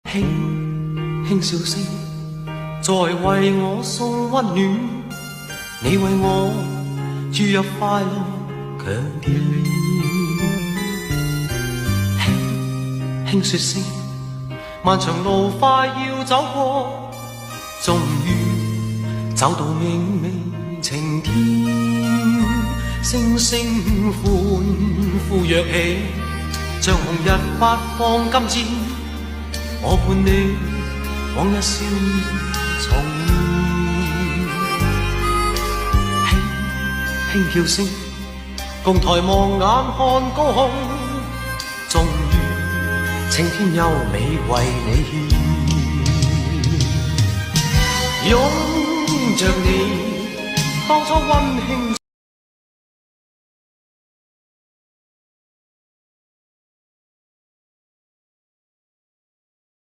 輕輕笑聲，在為我送溫暖，你為我注入快樂強電。輕輕說聲，漫長路快要走過，終於走到明媚晴天，星星歡呼躍起，像紅日發放金箭。我伴你往日笑面重現，輕輕叫聲，共抬望眼看高空，終於青天優美為你獻，擁着你當初溫馨。